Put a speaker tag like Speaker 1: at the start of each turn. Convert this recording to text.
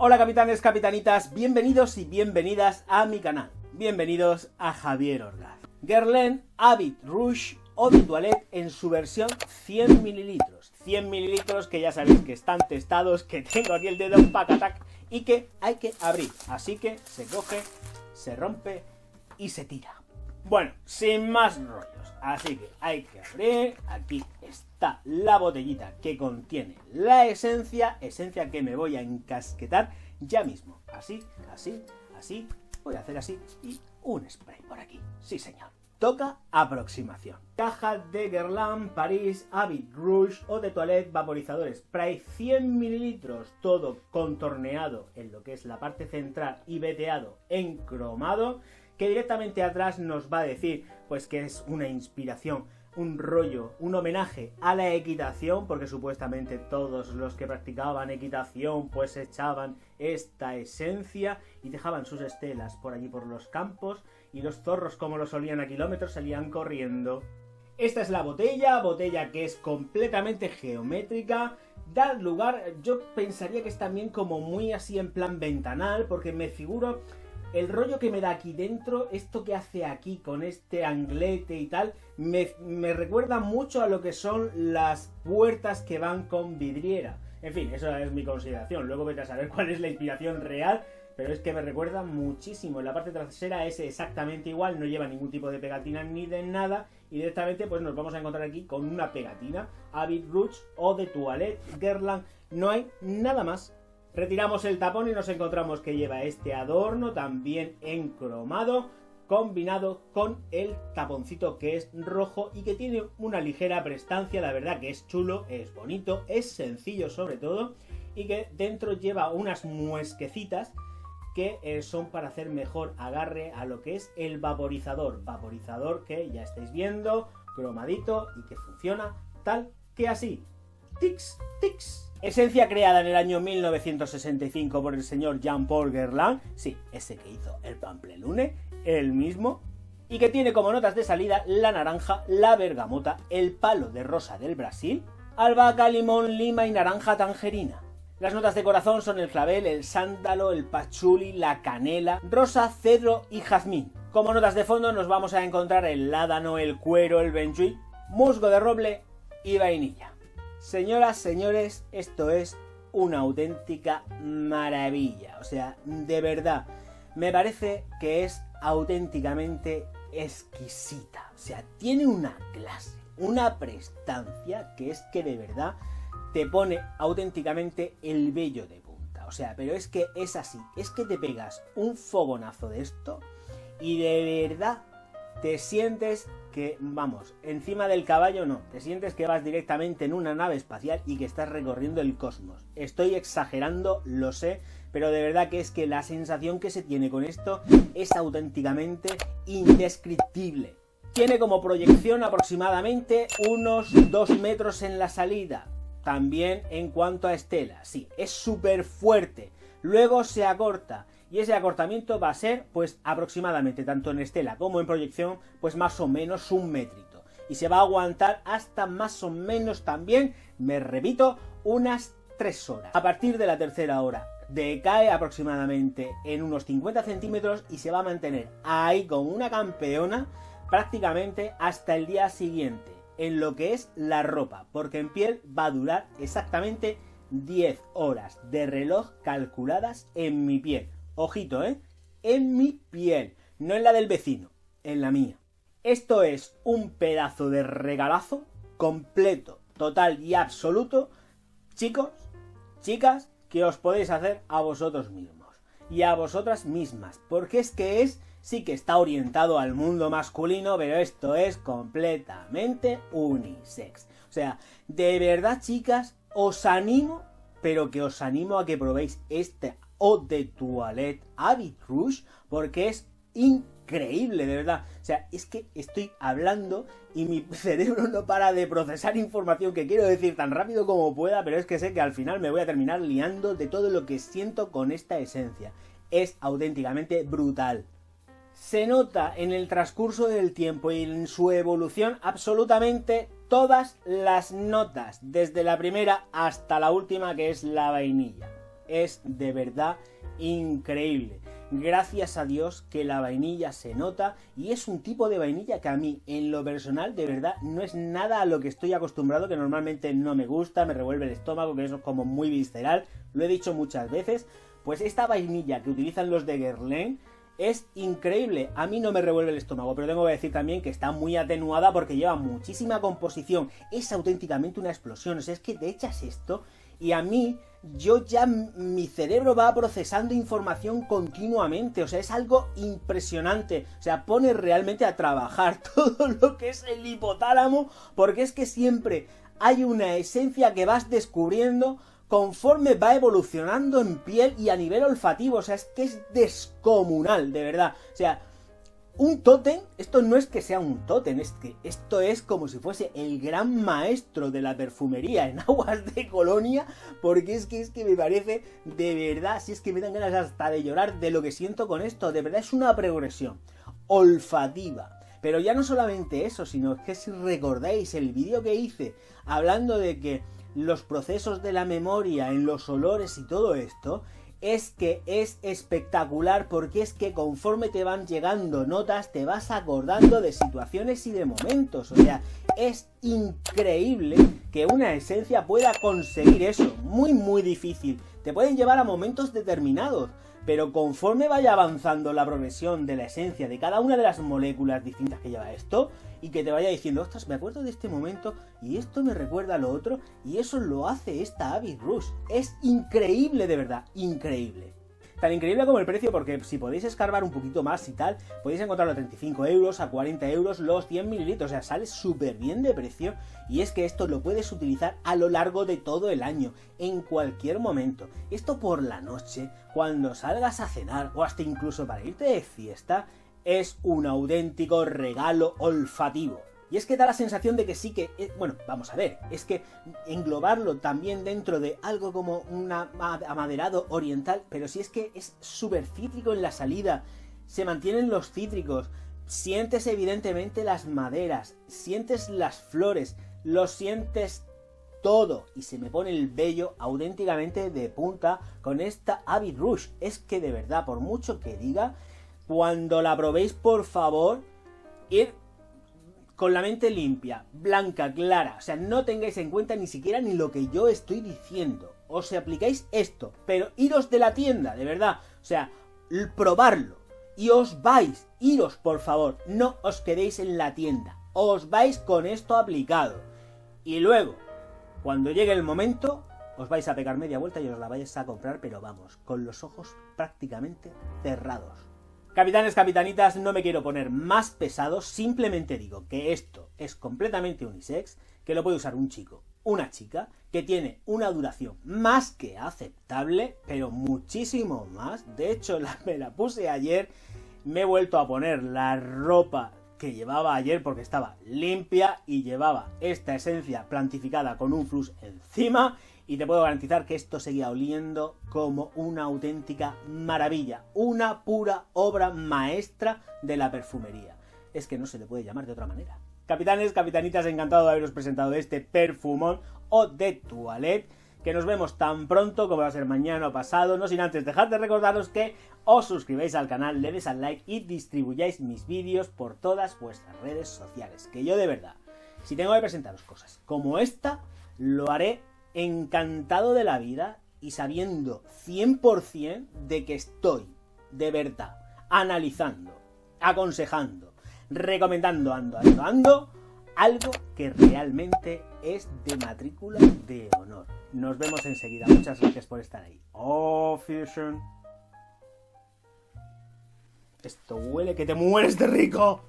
Speaker 1: Hola capitanes, capitanitas, bienvenidos y bienvenidas a mi canal. Bienvenidos a Javier Orgaz. Guerlain Habit Rouge Eau de Toilette en su versión 100 mililitros. 100 mililitros que ya sabéis que están testados, que tengo aquí el dedo pacatac y que hay que abrir. Así que se coge, se rompe y se tira. Bueno, sin más rollos, así que hay que abrir. Aquí está la botellita que contiene la esencia que me voy a encasquetar ya mismo. Así, así, así, voy a hacer así y un spray por aquí. Sí señor. Toca aproximación. Caja de Guerlain Paris Habit Rouge Eau de Toilette vaporizador spray 100 mililitros, todo contorneado en lo que es la parte central y veteado en cromado, que directamente atrás nos va a decir pues que es una inspiración, un rollo, un homenaje a la equitación, porque supuestamente todos los que practicaban equitación pues echaban esta esencia y dejaban sus estelas por allí por los campos y los zorros, como los olían a kilómetros, salían corriendo. Esta es la botella que es completamente geométrica, da lugar, yo pensaría que es también como muy así en plan ventanal, porque me figuro el rollo que me da aquí dentro, esto que hace aquí con este anglete y tal, me recuerda mucho a lo que son las puertas que van con vidriera. En fin, eso es mi consideración. Luego vete a saber cuál es la inspiración real, pero es que me recuerda muchísimo. En la parte trasera es exactamente igual, no lleva ningún tipo de pegatina ni de nada, y directamente pues nos vamos a encontrar aquí con una pegatina. Habit Rouge Eau de Toilette Guerlain, no hay nada más. Retiramos el tapón y nos encontramos que lleva este adorno también en cromado, combinado con el taponcito que es rojo y que tiene una ligera prestancia. La verdad que es chulo, es bonito, es sencillo sobre todo, y que dentro lleva unas muesquecitas que son para hacer mejor agarre a lo que es el vaporizador. Vaporizador que ya estáis viendo, cromadito y que funciona tal que así. Tics, tics. Esencia creada en el año 1965 por el señor Jean-Paul Guerlain, sí, ese que hizo el Pamplemousse, el mismo, y que tiene como notas de salida la naranja, la bergamota, el palo de rosa del Brasil, albahaca, limón, lima y naranja tangerina. Las notas de corazón son el clavel, el sándalo, el pachuli, la canela, rosa, cedro y jazmín. Como notas de fondo nos vamos a encontrar el ládano, el cuero, el benjuí, musgo de roble y vainilla. Señoras, señores, esto es una auténtica maravilla. O sea, de verdad, me parece que es auténticamente exquisita. O sea, tiene una clase, una prestancia que es que de verdad te pone auténticamente el vello de punta. O sea, pero es que es así, es que te pegas un fogonazo de esto y de verdad te sientes que, vamos, encima del caballo no, te sientes que vas directamente en una nave espacial y que estás recorriendo el cosmos. Estoy exagerando, lo sé, pero de verdad que es que la sensación que se tiene con esto es auténticamente indescriptible. Tiene como proyección aproximadamente unos 2 metros en la salida. También en cuanto a estela, sí, es súper fuerte. Luego se acorta. Y ese acortamiento va a ser, pues, aproximadamente, tanto en estela como en proyección, pues más o menos 1 metrito. Y se va a aguantar hasta más o menos también, me repito, unas 3 horas. A partir de la tercera hora decae aproximadamente en unos 50 centímetros y se va a mantener ahí como una campeona prácticamente hasta el día siguiente, en lo que es la ropa, porque en piel va a durar exactamente 10 horas de reloj calculadas en mi piel. Ojito, en mi piel, no en la del vecino, en la mía. Esto es un pedazo de regalazo completo, total y absoluto, chicos, chicas, que os podéis hacer a vosotros mismos y a vosotras mismas, porque es que sí que está orientado al mundo masculino, pero esto es completamente unisex. O sea, de verdad, chicas, os animo, pero que os animo a que probéis este Eau de Toilette Habit Rouge, porque es increíble, de verdad. O sea, es que estoy hablando y mi cerebro no para de procesar información que quiero decir tan rápido como pueda, pero es que sé que al final me voy a terminar liando de todo lo que siento con esta esencia. Es auténticamente brutal. Se nota en el transcurso del tiempo y en su evolución absolutamente todas las notas, desde la primera hasta la última, que es la vainilla. es de verdad increíble. Gracias a Dios que la vainilla se nota y es un tipo de vainilla que a mí, en lo personal, de verdad, no es nada a lo que estoy acostumbrado, que normalmente no me gusta, me revuelve el estómago, que eso es como muy visceral, lo he dicho muchas veces. Pues esta vainilla que utilizan los de Guerlain es increíble, a mí no me revuelve el estómago, pero tengo que decir también que está muy atenuada porque lleva muchísima composición, es auténticamente una explosión, o sea, es que te echas esto y a mí, mi cerebro va procesando información continuamente, o sea, es algo impresionante, o sea, pone realmente a trabajar todo lo que es el hipotálamo, porque es que siempre hay una esencia que vas descubriendo conforme va evolucionando en piel y a nivel olfativo, o sea, es que es descomunal, de verdad, o sea, un tótem, esto no es que sea un tótem, es que esto es como si fuese el gran maestro de la perfumería en aguas de Colonia, porque es que me parece, de verdad, si es que me dan ganas hasta de llorar de lo que siento con esto, de verdad es una progresión olfativa. Pero ya no solamente eso, sino que si recordáis el vídeo que hice hablando de que los procesos de la memoria en los olores y todo esto, es que es espectacular porque es que conforme te van llegando notas te vas acordando de situaciones y de momentos, o sea, es increíble que una esencia pueda conseguir eso, muy difícil, te pueden llevar a momentos determinados, pero conforme vaya avanzando la progresión de la esencia de cada una de las moléculas distintas que lleva esto, y que te vaya diciendo, ostras, me acuerdo de este momento, y esto me recuerda a lo otro, y eso lo hace esta Avid Rouge. Es increíble, de verdad, increíble. Tan increíble como el precio, porque si podéis escarbar un poquito más y tal, podéis encontrarlo a 35 euros, a 40 euros, los 100 mililitros, o sea, sale súper bien de precio, y es que esto lo puedes utilizar a lo largo de todo el año, en cualquier momento. Esto por la noche, cuando salgas a cenar, o hasta incluso para irte de fiesta, es un auténtico regalo olfativo. Y es que da la sensación de que sí que... Bueno, vamos a ver, es que englobarlo también dentro de algo como un amaderado oriental, pero si es que es súper cítrico en la salida, se mantienen los cítricos, sientes evidentemente las maderas, sientes las flores, lo sientes todo, y se me pone el vello auténticamente de punta con esta Avid Rouge. Es que de verdad, por mucho que diga, cuando la probéis, por favor, ir con la mente limpia, blanca, clara, o sea, no tengáis en cuenta ni siquiera ni lo que yo estoy diciendo, os aplicáis esto, pero iros de la tienda, de verdad, o sea, probarlo, y os vais, iros por favor, no os quedéis en la tienda, os vais con esto aplicado, y luego, cuando llegue el momento, os vais a pegar media vuelta y os la vais a comprar, pero vamos, con los ojos prácticamente cerrados. Capitanes, capitanitas, no me quiero poner más pesado, simplemente digo que esto es completamente unisex, que lo puede usar un chico, una chica, que tiene una duración más que aceptable, pero muchísimo más. De hecho, me la puse ayer, me he vuelto a poner la ropa que llevaba ayer porque estaba limpia y llevaba esta esencia plantificada con un flux encima, y te puedo garantizar que esto seguía oliendo como una auténtica maravilla, una pura obra maestra de la perfumería. Es que no se le puede llamar de otra manera. Capitanes, capitanitas, encantado de haberos presentado este perfumón Eau de Toilette, que nos vemos tan pronto como va a ser mañana o pasado, no sin antes dejar de recordaros que os suscribáis al canal, le deis al like y distribuyáis mis vídeos por todas vuestras redes sociales, que yo de verdad, si tengo que presentaros cosas como esta, lo haré encantado de la vida y sabiendo 100% de que estoy, de verdad, analizando, aconsejando, recomendando, algo que realmente es de matrícula de honor. Nos vemos enseguida. Muchas gracias por estar ahí. Oh, Fusion. Esto huele que te mueres de rico.